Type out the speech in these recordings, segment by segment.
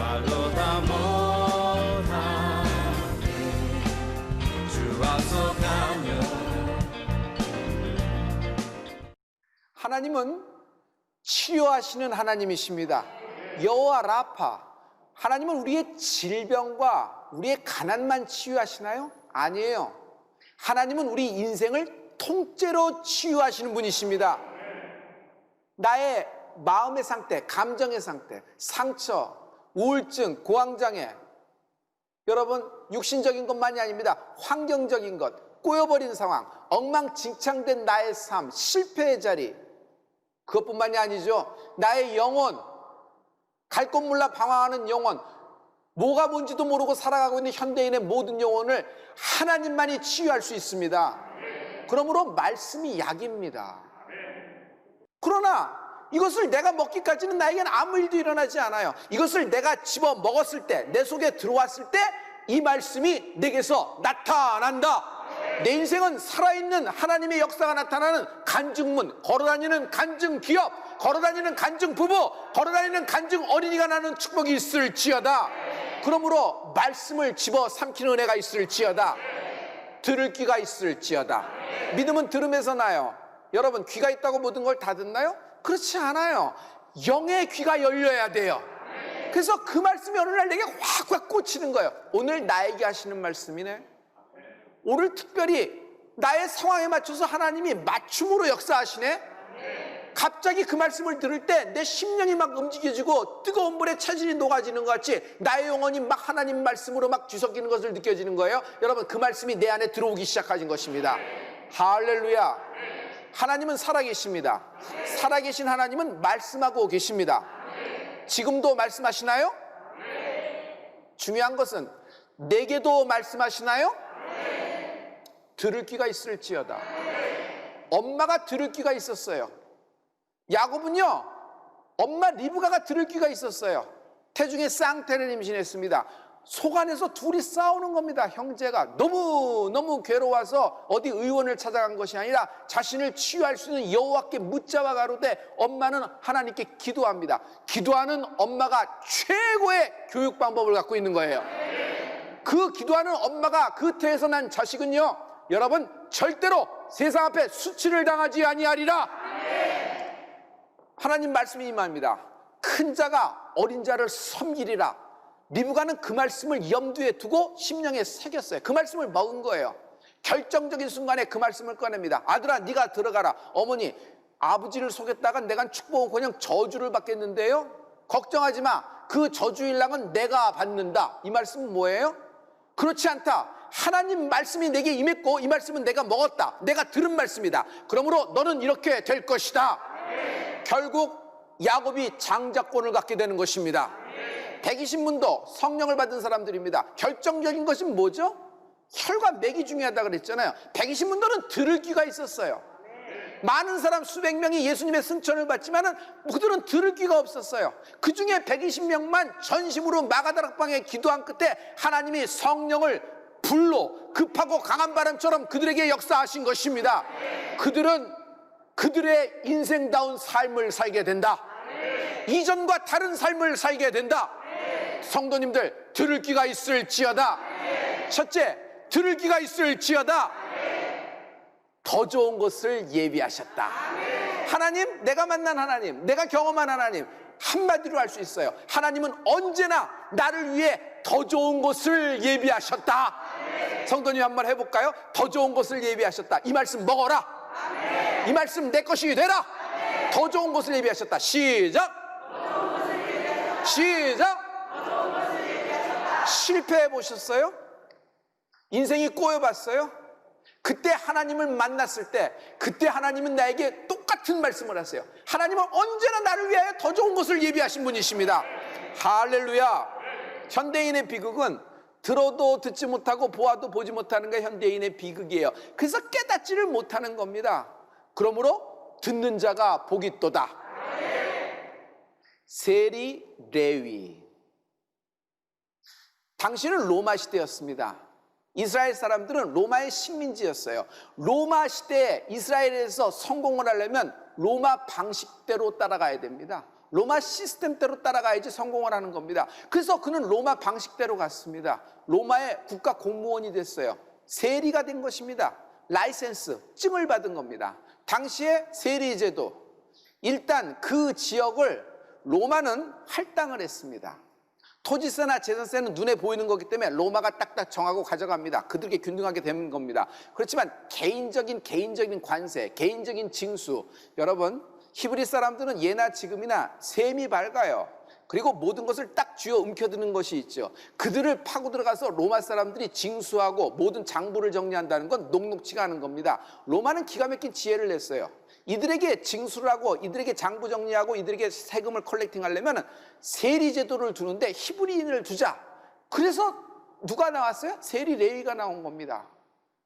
말로 다 못하는 주 와서 가며. 하나님은 치료하시는 하나님이십니다. 여호와 라파, 하나님은 우리의 질병과 우리의 가난만 치유하시나요? 아니에요. 하나님은 우리 인생을 통째로 치유하시는 분이십니다. 나의 마음의 상태, 감정의 상태, 상처, 우울증, 고황장애, 여러분 육신적인 것만이 아닙니다. 환경적인 것, 꼬여버린 상황, 엉망진창된 나의 삶, 실패의 자리, 그것뿐만이 아니죠. 나의 영혼, 갈 곳 몰라 방황하는 영혼, 뭐가 뭔지도 모르고 살아가고 있는 현대인의 모든 영혼을 하나님만이 치유할 수 있습니다. 그러므로 말씀이 약입니다. 그러나 이것을 내가 먹기까지는 나에게는 아무 일도 일어나지 않아요. 이것을 내가 집어 먹었을 때, 내 속에 들어왔을 때 이 말씀이 내게서 나타난다. 내 인생은 살아있는 하나님의 역사가 나타나는 간증문, 걸어다니는 간증 기업, 걸어다니는 간증 부부, 걸어다니는 간증 어린이가 나는 축복이 있을지어다. 그러므로 말씀을 집어 삼키는 은혜가 있을지어다. 들을 귀가 있을지어다. 믿음은 들음에서 나요. 여러분, 귀가 있다고 모든 걸 다 듣나요? 그렇지 않아요. 영의 귀가 열려야 돼요. 그래서 그 말씀이 어느 날 내게 확확 꽂히는 거예요. 오늘 나에게 하시는 말씀이네. 오늘 특별히 나의 상황에 맞춰서 하나님이 맞춤으로 역사하시네. 갑자기 그 말씀을 들을 때 내 심령이 막 움직여지고 뜨거운 물에 체질이 녹아지는 것 같이 나의 영혼이 막 하나님 말씀으로 막 뒤섞이는 것을 느껴지는 거예요. 여러분, 그 말씀이 내 안에 들어오기 시작하신 것입니다. 할렐루야. 하나님은 살아계십니다. 살아계신 하나님은 말씀하고 계십니다. 지금도 말씀하시나요? 중요한 것은 내게도 말씀하시나요? 들을 귀가 있을지어다. 엄마가 들을 귀가 있었어요. 야곱은요, 엄마 리브가가 들을 귀가 있었어요. 태중에 쌍태를 임신했습니다. 속안에서 둘이 싸우는 겁니다. 형제가 너무 괴로워서 어디 의원을 찾아간 것이 아니라 자신을 치유할 수 있는 여호와께 묻자와 가로되 엄마는 하나님께 기도합니다. 기도하는 엄마가 최고의 교육 방법을 갖고 있는 거예요. 그 기도하는 엄마가 그 태에서 난 자식은요, 여러분, 절대로 세상 앞에 수치를 당하지 아니하리라. 하나님 말씀이 임합니다. 큰 자가 어린 자를 섬기리라. 리브가는 그 말씀을 염두에 두고 심령에 새겼어요. 그 말씀을 먹은 거예요. 결정적인 순간에 그 말씀을 꺼냅니다. 아들아, 네가 들어가라. 어머니, 아버지를 속였다가 내가 축복은 그냥 저주를 받겠는데요. 걱정하지 마. 그 저주일랑은 내가 받는다. 이 말씀은 뭐예요? 그렇지 않다. 하나님 말씀이 내게 임했고 이 말씀은 내가 먹었다. 내가 들은 말씀이다. 그러므로 너는 이렇게 될 것이다. 결국 야곱이 장자권을 갖게 되는 것입니다. 120문도 성령을 받은 사람들입니다. 결정적인 것은 뭐죠? 혈과 맥이 중요하다 그랬잖아요. 120문도는 들을 귀가 있었어요. 많은 사람 수백 명이 예수님의 승천을 받지만은 그들은 들을 귀가 없었어요. 그 중에 120명만 전심으로 마가다락방에 기도한 끝에 하나님이 성령을 불로 급하고 강한 바람처럼 그들에게 역사하신 것입니다. 그들은 그들의 인생다운 삶을 살게 된다. 이전과 다른 삶을 살게 된다. 성도님들, 들을 귀가 있을지어다. 첫째, 들을 귀가 있을지어다. 더 좋은 것을 예비하셨다. 하나님, 내가 만난 하나님, 내가 경험한 하나님, 한마디로 할 수 있어요. 하나님은 언제나 나를 위해 더 좋은 것을 예비하셨다. 성도님 한번 해볼까요? 더 좋은 것을 예비하셨다. 이 말씀 먹어라. 이 말씀 내 것이 되라. 더 좋은 것을 예비하셨다. 시작. 시작. 실패해 보셨어요? 인생이 꼬여봤어요? 그때 하나님을 만났을 때 그때 하나님은 나에게 똑같은 말씀을 하세요. 하나님은 언제나 나를 위하여 더 좋은 것을 예비하신 분이십니다. 할렐루야. 현대인의 비극은 들어도 듣지 못하고 보아도 보지 못하는 게 현대인의 비극이에요. 그래서 깨닫지를 못하는 겁니다. 그러므로 듣는 자가 복이 있도다. 세리 레위. 당시는 로마 시대였습니다. 이스라엘 사람들은 로마의 식민지였어요. 로마 시대에 이스라엘에서 성공을 하려면 로마 방식대로 따라가야 됩니다. 로마 시스템대로 따라가야지 성공을 하는 겁니다. 그래서 그는 로마 방식대로 갔습니다. 로마의 국가 공무원이 됐어요. 세리가 된 것입니다. 라이센스, 증을 받은 겁니다. 당시의 세리제도, 일단 그 지역을 로마는 할당을 했습니다. 토지세나 재산세는 눈에 보이는 거기 때문에 로마가 딱딱 정하고 가져갑니다. 그들에게 균등하게 되는 겁니다. 그렇지만 개인적인 관세, 개인적인 징수, 여러분 히브리 사람들은 예나 지금이나 셈이 밝아요. 그리고 모든 것을 딱 쥐어 움켜드는 것이 있죠. 그들을 파고 들어가서 로마 사람들이 징수하고 모든 장부를 정리한다는 건 녹록지가 않은 겁니다. 로마는 기가 막힌 지혜를 냈어요. 이들에게 징수를 하고 이들에게 장부 정리하고 이들에게 세금을 컬렉팅하려면 세리 제도를 두는데 히브리인을 두자. 그래서 누가 나왔어요? 세리 레위가 나온 겁니다.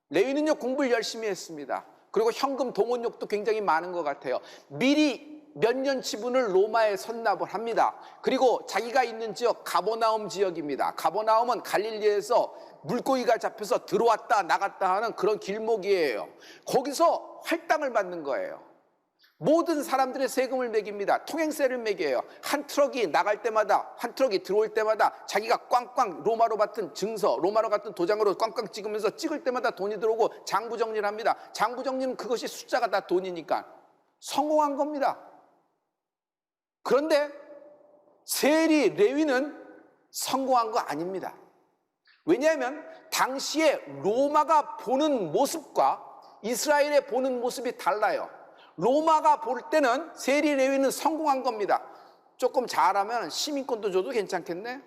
레위는요 공부를 열심히 했습니다. 그리고 현금 동원력도 굉장히 많은 것 같아요. 미리 몇 년 지분을 로마에 선납을 합니다. 그리고 자기가 있는 지역 가버나움 지역입니다. 가버나움은 갈릴리에서 물고기가 잡혀서 들어왔다 나갔다 하는 그런 길목이에요. 거기서 할당을 받는 거예요. 모든 사람들의 세금을 매깁니다. 통행세를 매겨요. 한 트럭이 나갈 때마다, 한 트럭이 들어올 때마다 자기가 꽝꽝 로마로 받은 증서, 로마로 같은 도장으로 꽝꽝 찍으면서 찍을 때마다 돈이 들어오고 장부 정리를 합니다. 장부 정리는 그것이 숫자가 다 돈이니까 성공한 겁니다. 그런데 세리 레위는 성공한 거 아닙니다. 왜냐하면 당시에 로마가 보는 모습과 이스라엘의 보는 모습이 달라요. 로마가 볼 때는 세리 레위는 성공한 겁니다. 조금 잘하면 시민권도 줘도 괜찮겠네.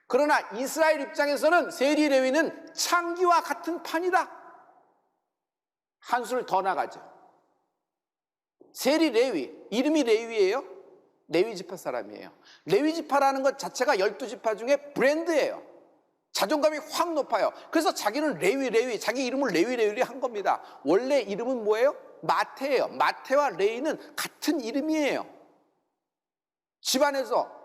그러나 이스라엘 입장에서는 세리 레위는 창기와 같은 판이다. 한 수를 더 나가죠. 세리 레위, 이름이 레위예요. 레위 지파 사람이에요. 레위 지파라는 것 자체가 12지파 중에 브랜드예요. 자존감이 확 높아요. 그래서 자기는 레위, 자기 이름을 레위 한 겁니다. 원래 이름은 뭐예요? 마태예요. 마태와 레위는 같은 이름이에요. 집안에서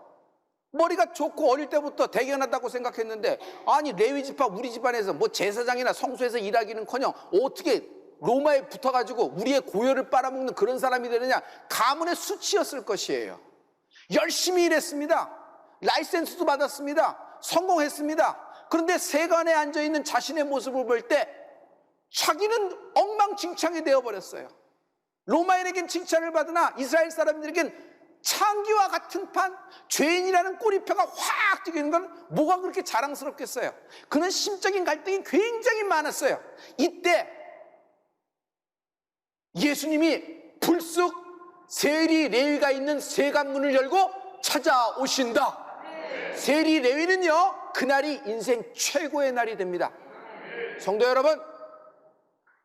머리가 좋고 어릴 때부터 대견하다고 생각했는데, 아니 레위 지파 우리 집안에서 뭐 제사장이나 성소에서 일하기는커녕 어떻게 로마에 붙어가지고 우리의 고열을 빨아먹는 그런 사람이 되느냐. 가문의 수치였을 것이에요. 열심히 일했습니다. 라이센스도 받았습니다. 성공했습니다. 그런데 세간에 앉아있는 자신의 모습을 볼 때 자기는 엉망진창이 되어버렸어요. 로마인에겐 칭찬을 받으나 이스라엘 사람들에겐 창기와 같은 판, 죄인이라는 꼬리표가 확 뛰는 건 뭐가 그렇게 자랑스럽겠어요. 그는 심적인 갈등이 굉장히 많았어요. 이때 예수님이 불쑥 세리 레위가 있는 세관문을 열고 찾아오신다. 세리 레위는요 그날이 인생 최고의 날이 됩니다. 성도 여러분,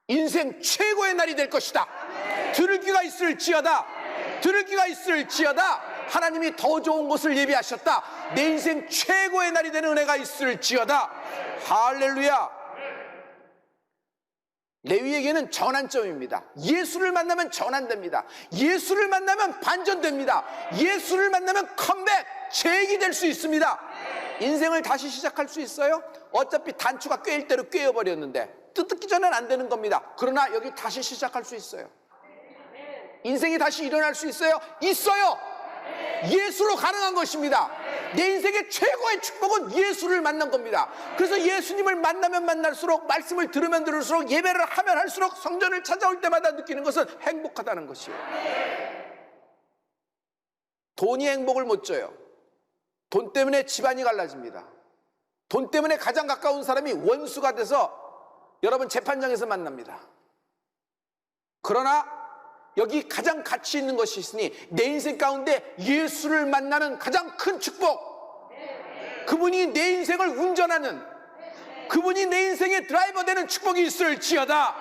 인생 최고의 날이 될 것이다. 들을 귀가 있을지어다. 들을 귀가 있을지어다. 하나님이 더 좋은 것을 예비하셨다. 내 인생 최고의 날이 되는 은혜가 있을지어다. 할렐루야. 레위에게는 전환점입니다. 예수를 만나면 전환됩니다. 예수를 만나면 반전됩니다. 예수를 만나면 컴백, 재기될 수 있습니다. 인생을 다시 시작할 수 있어요? 어차피 단추가 꿰일 대로 꿰어버렸는데 뜯기 전엔 안 되는 겁니다. 그러나 여기 다시 시작할 수 있어요. 인생이 다시 일어날 수 있어요? 있어요. 예수로 가능한 것입니다. 내 인생의 최고의 축복은 예수를 만난 겁니다. 그래서 예수님을 만나면 만날수록, 말씀을 들으면 들을수록, 예배를 하면 할수록, 성전을 찾아올 때마다 느끼는 것은 행복하다는 것이에요. 돈이 행복을 못 줘요. 돈 때문에 집안이 갈라집니다. 돈 때문에 가장 가까운 사람이 원수가 돼서 여러분 재판장에서 만납니다. 그러나 여기 가장 가치 있는 것이 있으니 내 인생 가운데 예수를 만나는 가장 큰 축복, 그분이 내 인생을 운전하는, 그분이 내 인생의 드라이버 되는 축복이 있을지어다.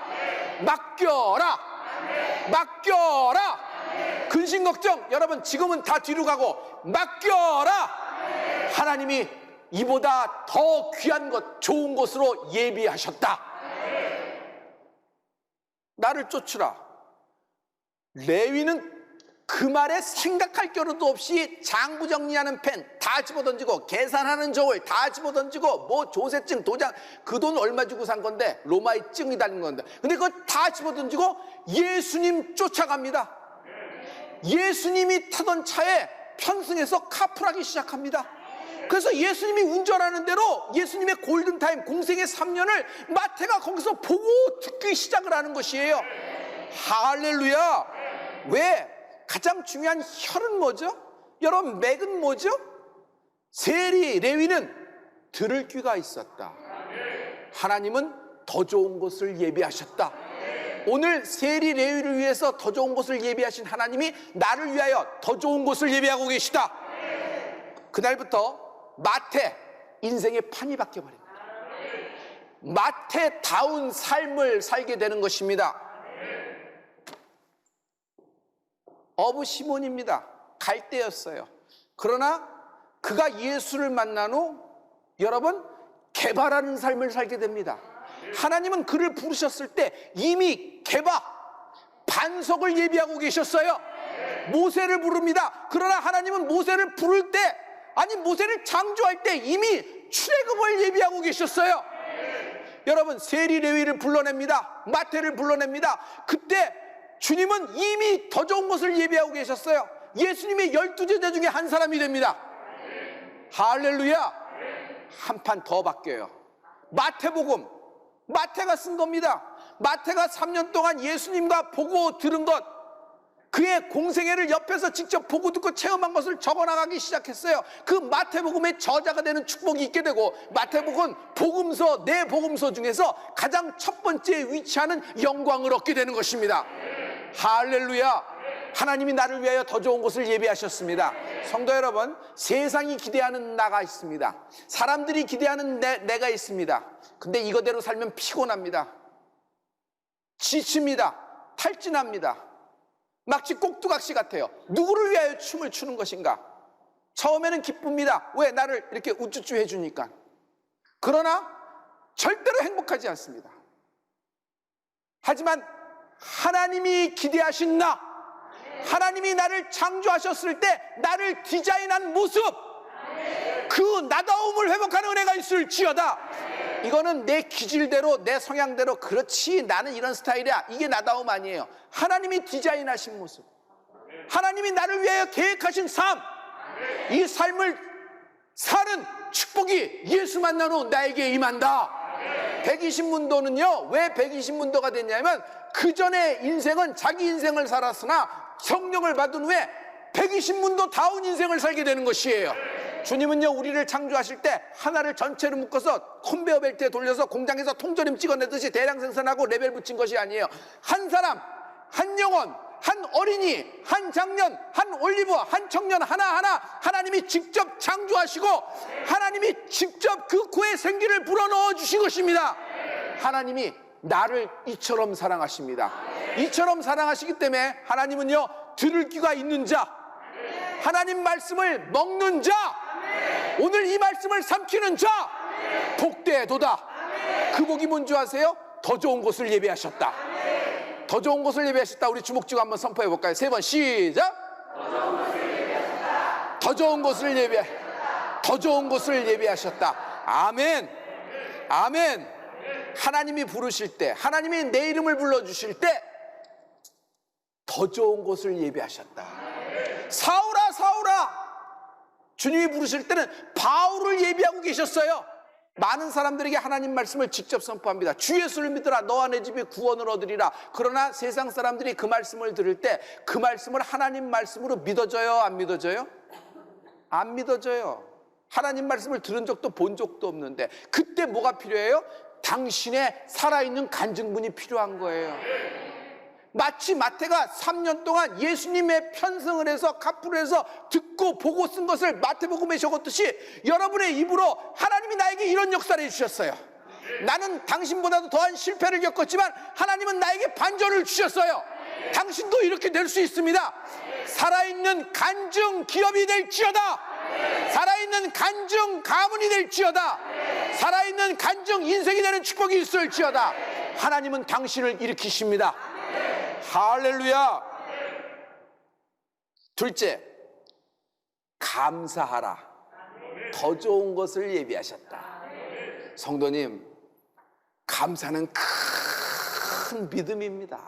맡겨라, 맡겨라. 근심 걱정 여러분 지금은 다 뒤로 가고 맡겨라. 하나님이 이보다 더 귀한 것, 좋은 것으로 예비하셨다. 나를 쫓으라. 레위는 그 말에 생각할 겨를도 없이 장부 정리하는 펜 다 집어던지고, 계산하는 저울 다 집어던지고, 뭐 조세증, 도장, 그 돈 얼마 주고 산 건데, 로마의 증이 달린 건데, 근데 그거 다 집어던지고 예수님 쫓아갑니다. 예수님이 타던 차에 편승해서 카풀하기 시작합니다. 그래서 예수님이 운전하는 대로 예수님의 골든타임 공생의 3년을 마태가 거기서 보고 듣기 시작을 하는 것이에요. 할렐루야. 왜? 가장 중요한 혈은 뭐죠? 여러분, 맥은 뭐죠? 세리 레위는 들을 귀가 있었다. 하나님은 더 좋은 것을 예비하셨다. 오늘 세리 레위를 위해서 더 좋은 것을 예비하신 하나님이 나를 위하여 더 좋은 것을 예비하고 계시다. 그날부터 마태 인생의 판이 바뀌어버립니다. 마태다운 삶을 살게 되는 것입니다. 어부 시몬입니다. 갈 때였어요. 그러나 그가 예수를 만난 후 여러분 개발하는 삶을 살게 됩니다. 하나님은 그를 부르셨을 때 이미 반석을 예비하고 계셨어요. 모세를 부릅니다. 그러나 하나님은 모세를 부를 때, 아니 모세를 창조할 때 이미 출애굽을 예비하고 계셨어요. 여러분, 세리 레위를 불러냅니다. 마태를 불러냅니다. 그때 주님은 이미 더 좋은 것을 예비하고 계셨어요. 예수님의 12제자 중에 한 사람이 됩니다. 할렐루야. 한 판 더 바뀌어요. 마태복음, 마태가 쓴 겁니다. 마태가 3년 동안 예수님과 보고 들은 것, 그의 공생애를 옆에서 직접 보고 듣고 체험한 것을 적어나가기 시작했어요. 그 마태복음의 저자가 되는 축복이 있게 되고, 마태복음 복음서, 네 복음서 중에서 가장 첫 번째에 위치하는 영광을 얻게 되는 것입니다. 할렐루야. 하나님이 나를 위하여 더 좋은 것을 예비하셨습니다. 성도 여러분, 세상이 기대하는 나가 있습니다. 사람들이 기대하는 내가 있습니다. 근데 이거대로 살면 피곤합니다. 지칩니다. 탈진합니다. 마치 꼭두각시 같아요. 누구를 위하여 춤을 추는 것인가? 처음에는 기쁩니다. 왜? 나를 이렇게 우쭈쭈 해주니까. 그러나 절대로 행복하지 않습니다. 하지만 하나님이 기대하신 나, 하나님이 나를 창조하셨을 때 나를 디자인한 모습, 그 나다움을 회복하는 은혜가 있을지어다. 이거는 내 기질대로, 내 성향대로, 그렇지 나는 이런 스타일이야, 이게 나다움 아니에요. 하나님이 디자인하신 모습, 하나님이 나를 위하여 계획하신 삶, 이 삶을 사는 축복이 예수 만난 후 나에게 임한다. 120문도는요 왜 120문도가 됐냐면, 그 전에 인생은 자기 인생을 살았으나 성령을 받은 후에 120문도 다운 인생을 살게 되는 것이에요. 주님은요 우리를 창조하실 때 하나를 전체로 묶어서 컨베어 벨트에 돌려서 공장에서 통조림 찍어내듯이 대량 생산하고 레벨 붙인 것이 아니에요. 한 사람, 한 영혼, 한 어린이, 한 장년, 한 올리브, 한 청년 하나하나 하나님이 직접 창조하시고 하나님이 직접 그 코에 생기를 불어넣어 주신 것입니다. 하나님이 나를 이처럼 사랑하십니다. 이처럼 사랑하시기 때문에 하나님은요 들을 귀가 있는 자, 하나님 말씀을 먹는 자, 오늘 이 말씀을 삼키는 자 복되도다. 그 복이 뭔지 아세요? 더 좋은 곳을 예비하셨다. 더 좋은 곳을 예비하셨다. 우리 주목지고 한번 선포해 볼까요? 3번 시작. 더 좋은 곳을 예비하셨다. 더 좋은 곳을 예비하셨다. 아멘. 아멘. 하나님이 부르실 때, 하나님이 내 이름을 불러주실 때 더 좋은 곳을 예비하셨다. 사울아 사울아, 주님이 부르실 때는 바울을 예비하고 계셨어요. 많은 사람들에게 하나님 말씀을 직접 선포합니다. 주 예수를 믿으라, 너와 내 집이 구원을 얻으리라. 그러나 세상 사람들이 그 말씀을 들을 때 그 말씀을 하나님 말씀으로 믿어져요, 안 믿어져요? 안 믿어져요. 하나님 말씀을 들은 적도 본 적도 없는데, 그때 뭐가 필요해요? 당신의 살아있는 간증문이 필요한 거예요. 마치 마태가 3년 동안 예수님의 편승을 해서 카프를 해서 듣고 보고 쓴 것을 마태복음에 적었듯이 여러분의 입으로 하나님이 나에게 이런 역사를 해주셨어요. 나는 당신보다도 더한 실패를 겪었지만 하나님은 나에게 반전을 주셨어요. 당신도 이렇게 될 수 있습니다. 살아있는 간증 기업이 될지어다. 살아있는 간증 가문이 될지어다. 살아있는 간증 인생이 되는 축복이 있을지어다. 하나님은 당신을 일으키십니다. 할렐루야. 둘째, 감사하라. 더 좋은 것을 예비하셨다. 성도님, 감사는 큰 믿음입니다.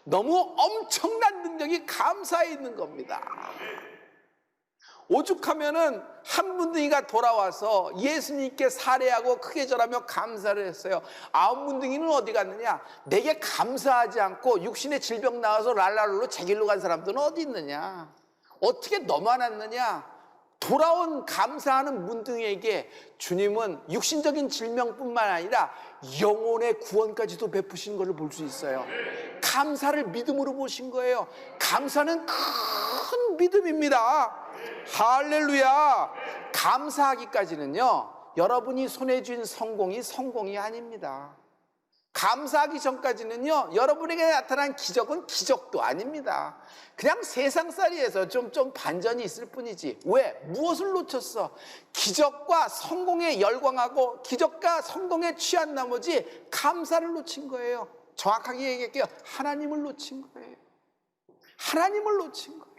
너무 엄청난 능력이 감사에 있는 겁니다. 오죽하면은 한 문둥이가 돌아와서 예수님께 살해하고 크게 절하며 감사를 했어요. 9문둥이는 어디 갔느냐? 내게 감사하지 않고 육신의 질병 나와서 랄랄로 제 길로 간 사람들은 어디 있느냐? 어떻게 너만 왔느냐? 돌아온 감사하는 문둥이에게 주님은 육신적인 질병뿐만 아니라 영혼의 구원까지도 베푸신 것을 볼 수 있어요. 감사를 믿음으로 보신 거예요. 감사는 큰 믿음입니다. 할렐루야. 감사하기까지는요, 여러분이 손에 쥔 성공이 아닙니다. 감사하기 전까지는요, 여러분에게 나타난 기적은 기적도 아닙니다. 그냥 세상살이에서 좀 반전이 있을 뿐이지. 왜? 무엇을 놓쳤어? 기적과 성공에 열광하고 기적과 성공에 취한 나머지 감사를 놓친 거예요. 정확하게 얘기할게요. 하나님을 놓친 거예요. 하나님을 놓친 거예요.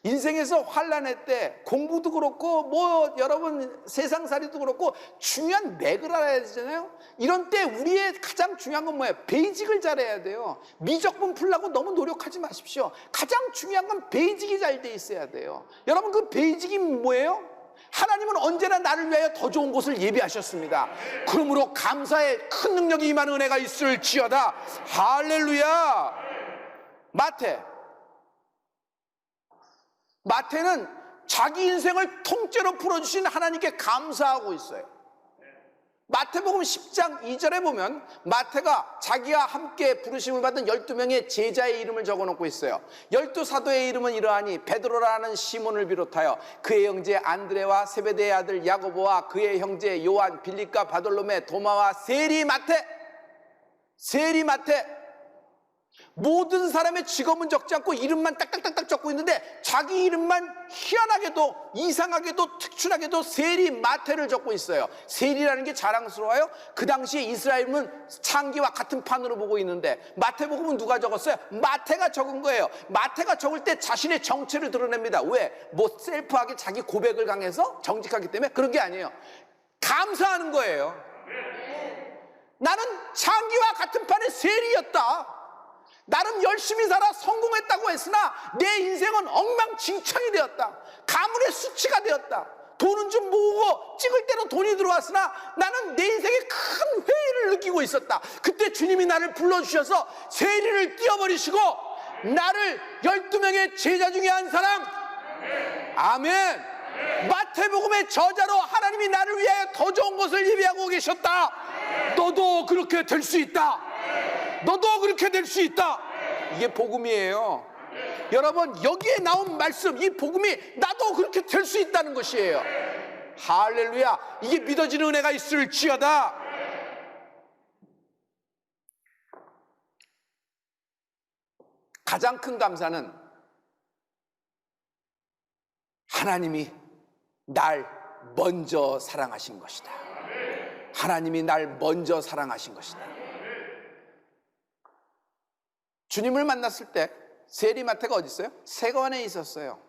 인생에서 환난의 때 공부도 그렇고 여러분 세상살이도 그렇고 중요한 맥을 알아야 되잖아요. 이런 때 우리의 가장 중요한 건 뭐예요? 베이직을 잘해야 돼요. 미적분 풀려고 너무 노력하지 마십시오. 가장 중요한 건 베이직이 잘 돼 있어야 돼요. 여러분, 그 베이직이 뭐예요? 하나님은 언제나 나를 위하여 더 좋은 곳을 예비하셨습니다. 그러므로 감사의 큰 능력이 임하는 은혜가 있을지어다. 할렐루야. 마태는 자기 인생을 통째로 풀어주신 하나님께 감사하고 있어요. 마태복음 10장 2절에 보면 마태가 자기와 함께 부르심을 받은 12명의 제자의 이름을 적어놓고 있어요. 12사도의 이름은 이러하니 베드로라는 시몬을 비롯하여 그의 형제 안드레와 세베대의 아들 야고보와 그의 형제 요한, 빌립과 바돌로메, 도마와 세리 마태. 모든 사람의 직업은 적지 않고 이름만 딱딱딱딱 적고 있는데 자기 이름만 희한하게도 이상하게도 특출하게도 세리 마태를 적고 있어요. 세리라는 게 자랑스러워요. 그 당시에 이스라엘은 창기와 같은 판으로 보고 있는데 마태복음은 누가 적었어요? 마태가 적은 거예요. 마태가 적을 때 자신의 정체를 드러냅니다. 왜? 셀프하게 자기 고백을 강해서 정직하기 때문에? 그런 게 아니에요. 감사하는 거예요. 나는 창기와 같은 판의 세리였다. 나름 열심히 살아 성공했다고 했으나 내 인생은 엉망진창이 되었다. 가문의 수치가 되었다. 돈은 좀 모으고 찍을 대로 돈이 들어왔으나 나는 내 인생에 큰 회의를 느끼고 있었다. 그때 주님이 나를 불러주셔서 세리를 띄워버리시고 나를 12명의 제자 중에 한 사람. 아멘. 마태복음의 저자로 하나님이 나를 위하여 더 좋은 것을 예비하고 계셨다. 너도 그렇게 될 수 있다. 너도 그렇게 될 수 있다. 이게 복음이에요. 여러분, 여기에 나온 말씀, 이 복음이 나도 그렇게 될 수 있다는 것이에요. 할렐루야. 이게 믿어지는 은혜가 있을지어다. 가장 큰 감사는 하나님이 날 먼저 사랑하신 것이다. 하나님이 날 먼저 사랑하신 것이다. 주님을 만났을 때 세리마태가 어디 있어요? 세관에 있었어요.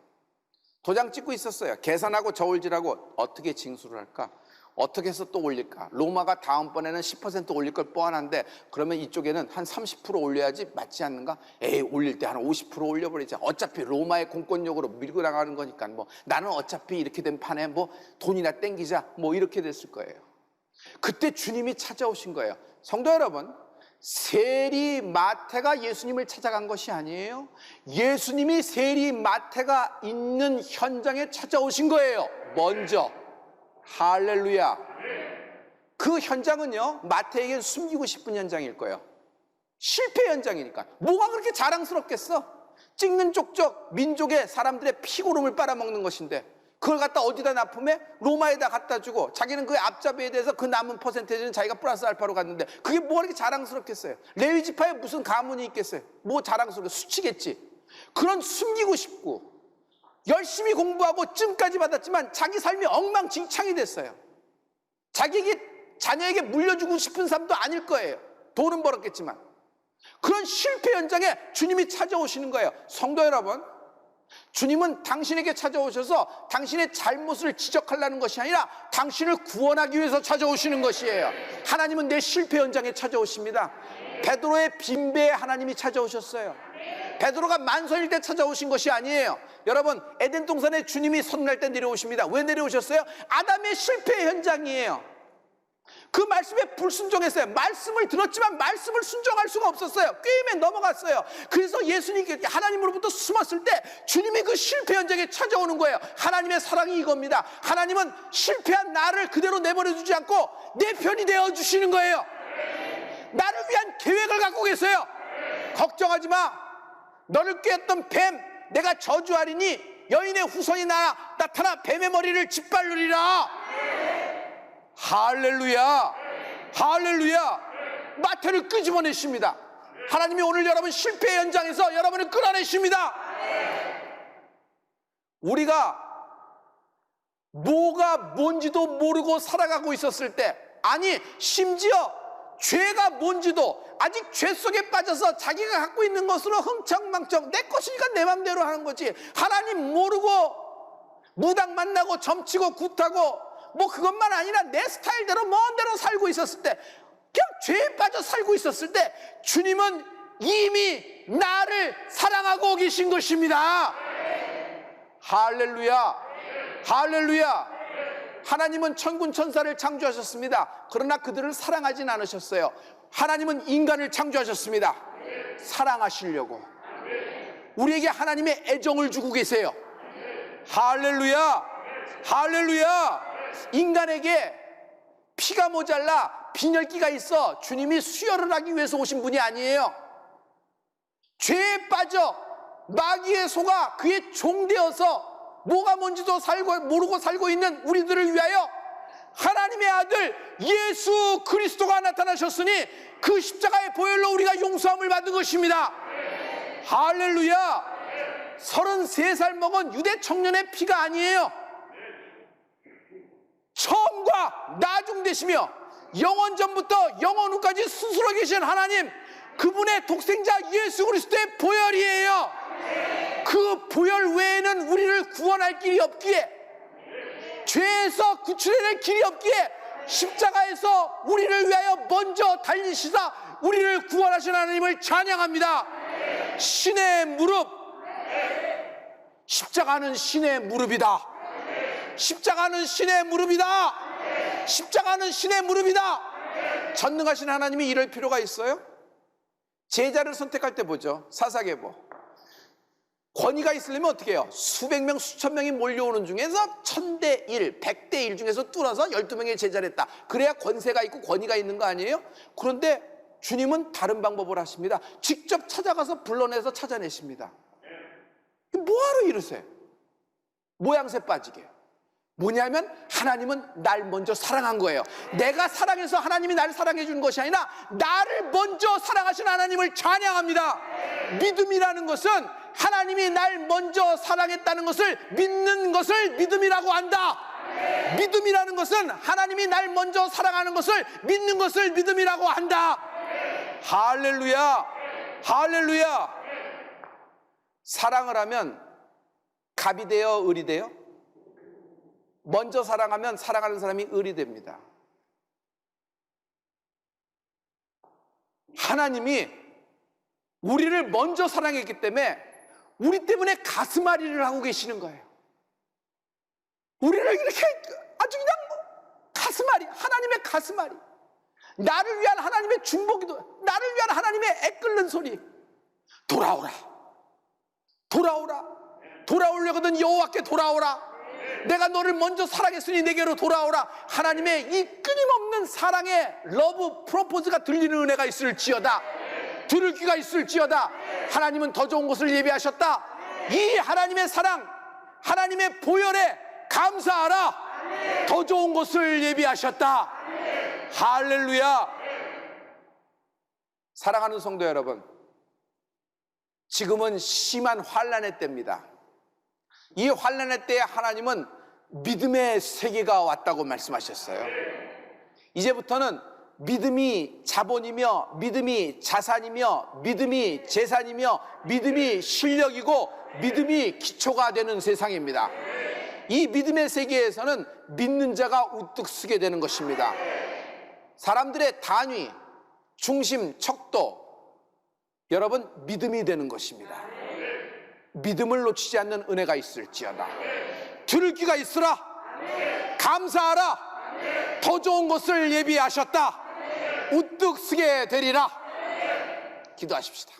도장 찍고 있었어요. 계산하고 저울질하고 어떻게 징수를 할까? 어떻게 해서 또 올릴까? 로마가 다음번에는 10% 올릴 걸 뻔한데 그러면 이쪽에는 한 30% 올려야지 맞지 않는가? 에이, 올릴 때 한 50% 올려버리자. 어차피 로마의 공권력으로 밀고 나가는 거니까 뭐 나는 어차피 이렇게 된 판에 뭐 돈이나 땡기자 뭐 이렇게 됐을 거예요. 그때 주님이 찾아오신 거예요. 성도 여러분, 세리 마태가 예수님을 찾아간 것이 아니에요. 예수님이 세리 마태가 있는 현장에 찾아오신 거예요. 먼저. 할렐루야. 그 현장은요, 마태에겐 숨기고 싶은 현장일 거예요. 실패 현장이니까. 뭐가 그렇게 자랑스럽겠어? 찍는 족적 민족의 사람들의 피고름을 빨아먹는 것인데 그걸 갖다 어디다 납품해? 로마에다 갖다 주고 자기는 그 앞잡이에 대해서 그 남은 퍼센테이지는 자기가 플러스 알파로 갔는데 그게 뭐가 이렇게 자랑스럽겠어요? 레위 지파에 무슨 가문이 있겠어요? 뭐 자랑스럽게 수치겠지. 그런 숨기고 싶고 열심히 공부하고 쯤까지 받았지만 자기 삶이 엉망진창이 됐어요. 자녀에게 물려주고 싶은 삶도 아닐 거예요. 돈은 벌었겠지만. 그런 실패 현장에 주님이 찾아오시는 거예요. 성도 여러분, 주님은 당신에게 찾아오셔서 당신의 잘못을 지적하려는 것이 아니라 당신을 구원하기 위해서 찾아오시는 것이에요. 하나님은 내 실패 현장에 찾아오십니다. 베드로의 빈배에 하나님이 찾아오셨어요. 베드로가 만선일 때 찾아오신 것이 아니에요. 여러분, 에덴 동산에 주님이 선날 때 내려오십니다. 왜 내려오셨어요? 아담의 실패 현장이에요. 그 말씀에 불순종했어요. 말씀을 들었지만 말씀을 순종할 수가 없었어요. 꾀임에 넘어갔어요. 그래서 예수님께 하나님으로부터 숨었을 때 주님이 그 실패 현장에 찾아오는 거예요. 하나님의 사랑이 이겁니다. 하나님은 실패한 나를 그대로 내버려 두지 않고 내 편이 되어 주시는 거예요. 나를 위한 계획을 갖고 계세요. 걱정하지 마. 너를 꾀했던 뱀 내가 저주하리니 여인의 후손이 나타나 뱀의 머리를 짓밟으리라. 할렐루야, 할렐루야. 마태를 끄집어내십니다. 하나님이 오늘 여러분 실패 현장에서 여러분을 끌어내십니다. 우리가 뭐가 뭔지도 모르고 살아가고 있었을 때, 아니 심지어 죄가 뭔지도 아직 죄 속에 빠져서 자기가 갖고 있는 것으로 흥청망청 내 것이니까 내 맘대로 하는 거지, 하나님 모르고 무당 만나고 점치고 굿하고 뭐 그것만 아니라 내 스타일대로 먼 대로 살고 있었을 때, 그냥 죄에 빠져 살고 있었을 때 주님은 이미 나를 사랑하고 계신 것입니다. 할렐루야, 할렐루야. 하나님은 천군 천사를 창조하셨습니다. 그러나 그들을 사랑하진 않으셨어요. 하나님은 인간을 창조하셨습니다. 사랑하시려고. 우리에게 하나님의 애정을 주고 계세요. 할렐루야, 할렐루야. 인간에게 피가 모자라 빈혈기가 있어 주님이 수혈을 하기 위해서 오신 분이 아니에요. 죄에 빠져 마귀의 소가 그의 종되어서 뭐가 뭔지도 모르고 살고 있는 우리들을 위하여 하나님의 아들 예수 그리스도가 나타나셨으니 그 십자가의 보혈로 우리가 용서함을 받은 것입니다. 할렐루야. 33살 먹은 유대 청년의 피가 아니에요. 처음과 나중 되시며 영원전부터 영원후까지 스스로 계신 하나님, 그분의 독생자 예수 그리스도의 보혈이에요. 그 보혈 외에는 우리를 구원할 길이 없기에, 죄에서 구출해낼 길이 없기에 십자가에서 우리를 위하여 먼저 달리시사 우리를 구원하신 하나님을 찬양합니다. 신의 무릎, 십자가는 신의 무릎이다. 십자가는 신의 무릎이다. 십자가는 신의 무릎이다. 전능하신 하나님이 이럴 필요가 있어요? 제자를 선택할 때 보죠. 사사계보. 권위가 있으려면 어떻게 해요? 수백 명, 수천 명이 몰려오는 중에서 1000대 1, 100대 1 중에서 뚫어서 12명의 제자를 했다. 그래야 권세가 있고 권위가 있는 거 아니에요? 그런데 주님은 다른 방법을 하십니다. 직접 찾아가서 불러내서 찾아내십니다. 뭐하러 이러세요? 모양새 빠지게. 뭐냐면 하나님은 날 먼저 사랑한 거예요. 내가 사랑해서 하나님이 나를 사랑해 주는 것이 아니라 나를 먼저 사랑하신 하나님을 찬양합니다. 믿음이라는 것은 하나님이 날 먼저 사랑했다는 것을 믿는 것을 믿음이라고 한다. 믿음이라는 것은 하나님이 날 먼저 사랑하는 것을 믿는 것을 믿음이라고 한다. 할렐루야, 할렐루야. 사랑을 하면 갑이 되어 을이 돼요? 먼저 사랑하면 사랑하는 사람이 을이 됩니다. 하나님이 우리를 먼저 사랑했기 때문에 우리 때문에 가슴앓이를 하고 계시는 거예요. 우리를 이렇게 아주 그냥 가슴앓이, 하나님의 가슴앓이, 나를 위한 하나님의 중보기도, 나를 위한 하나님의 애끓는 소리. 돌아오라, 돌아오라, 돌아오려거든 여호와께 돌아오라. 내가 너를 먼저 사랑했으니 내게로 돌아오라. 하나님의 이 끊임없는 사랑의 러브 프로포즈가 들리는 은혜가 있을지어다. 들을 귀가 있을지어다. 하나님은 더 좋은 것을 예비하셨다. 이 하나님의 사랑, 하나님의 보혈에 감사하라. 더 좋은 것을 예비하셨다. 할렐루야. 사랑하는 성도 여러분, 지금은 심한 환난의 때입니다. 이 환난의 때에 하나님은 믿음의 세계가 왔다고 말씀하셨어요. 이제부터는 믿음이 자본이며 믿음이 자산이며 믿음이 재산이며 믿음이 실력이고 믿음이 기초가 되는 세상입니다. 이 믿음의 세계에서는 믿는 자가 우뚝 서게 되는 것입니다. 사람들의 단위, 중심, 척도, 여러분, 믿음이 되는 것입니다. 믿음을 놓치지 않는 은혜가 있을지어다. 들을 귀가 있으라. 감사하라. 더 좋은 것을 예비하셨다. 우뚝 서게 되리라. 기도하십시다.